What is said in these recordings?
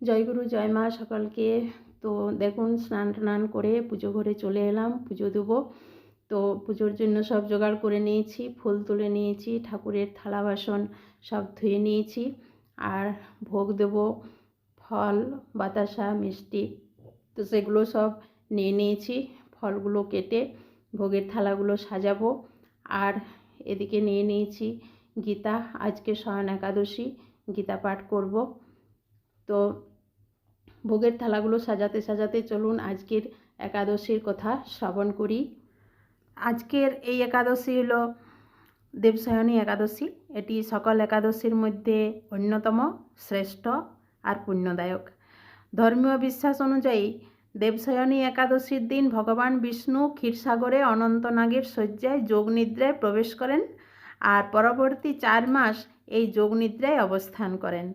জয়গুরু জয় মা সকলকে। তো দেখুন স্নান টান করে পুজো ঘরে চলে এলাম, পুজো দেবো। তো পুজোর জন্য সব জোগাড় করে নিয়েছি, ফুল তুলে নিয়েছি, ঠাকুরের থালা বাসন সব ধুয়ে নিয়েছি, আর ভোগ দেব ফল বাতাসা মিষ্টি, তো সেগুলো সব নিয়ে নিয়েছি। ফলগুলো কেটে ভোগের থালাগুলো সাজাবো। আর এদিকে নিয়ে নিয়েছি গীতা, আজকে শয়ন একাদশী, গীতা পাঠ করব। তো ভোগের থালাগুলো সাজাতে সাজাতে চলুন আজকের একাদশীর কথা শ্রবণ করি। আজকের এই একাদশী হলো দেবসায়নী একাদশী। এটি সকল একাদশীর মধ্যে অন্যতম, শ্রেষ্ঠ আর পুণ্যদায়ক। ধর্মীয় বিশ্বাস অনুযায়ী দেবসায়নী একাদশীর দিন ভগবান বিষ্ণু ক্ষীরসাগরে অনন্তনাগের শয্যায় যোগনিদ্রায় প্রবেশ করেন, আর পরবর্তী 4 মাস এই যোগনিদ্রায় অবস্থান করেন।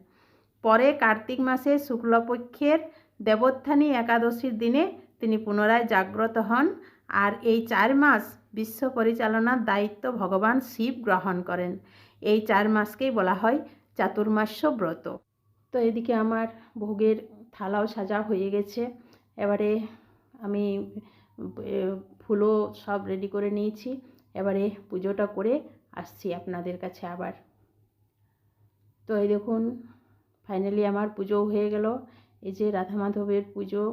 পরে কার্তিক মাসে শুক্লপক্ষের দেবোত্থানী একাদশীর দিনে তিনি পুনরায় জাগ্রত হন, আর এই 4 মাস বিশ্ব পরিচালনার দায়িত্ব ভগবান শিব গ্রহণ করেন। এই 4 মাসকেই বলা হয় চাতুর্মাস্য ব্রত। তো এদিকে আমার ভোগের থালাও সাজা হয়ে গেছে। এবারে আমি ফুলও সব রেডি করে নিয়েছি। এবারে পুজোটা করে আসছি আপনাদের কাছে আবার। তো এই দেখুন ফাইনালি আমার পুজো হয়ে গেল। এই যে রাধা মাধবের পুজো,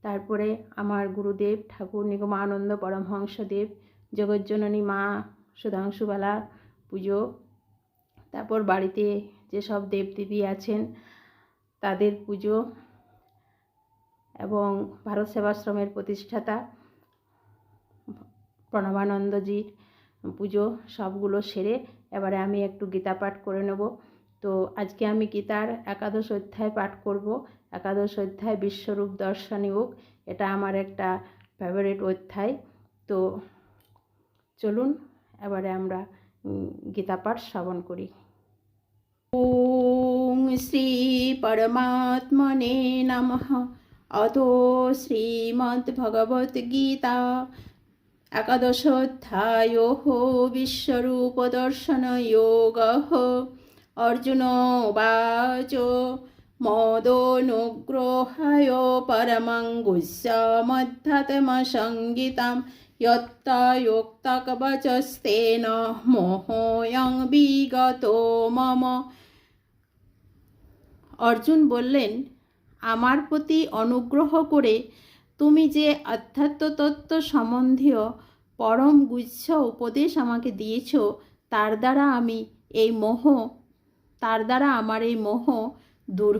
তারপরে আমার গুরুদেব ঠাকুর নিগমানন্দ পরমহংসদেব জগজ্জননী মা সুধাংশুবালা পুজো, তারপর বাড়িতে যেসব দেবদেবী আছেন তাদের পুজো, এবং ভারত সেবাশ্রমের প্রতিষ্ঠাতা প্রণবানন্দজির পুজো, সবগুলো সেরে এবারে আমি একটু গীতা পাঠ করে নেব। তো আজকে আমি গীতার 11 অধ্যায় পাঠ করব। 11 অধ্যায় বিশ্বরূপ দর্শনযোগ, এটা আমার একটা ফেভারিট অধ্যায়। তো চলুন এবারে আমরা গীতা পাঠ শ্রবণ করি। ওম শ্রী পরমাত্মনে নমঃ। অথো শ্রীমদ্ভগবদ্গীতা 11 অধ্যায় বিশ্বরূপ দর্শনযোগ। অর্জুন উবাচ মদোনুগ্রহায় পরমং গুহ্যমধ্যাত্মসংগীতং যত্তা যুক্তকবচস্তেন মোহয়ং বিগতো মম। অর্জুন বললেন, আমার প্রতি অনুগ্রহ করে তুমি যে আধ্যাত্মতত্ত্ব সম্বন্ধীয় পরম গুহ্য উপদেশ আমাকে দিয়েছ, তার দ্বারা আমার এই মোহ দূর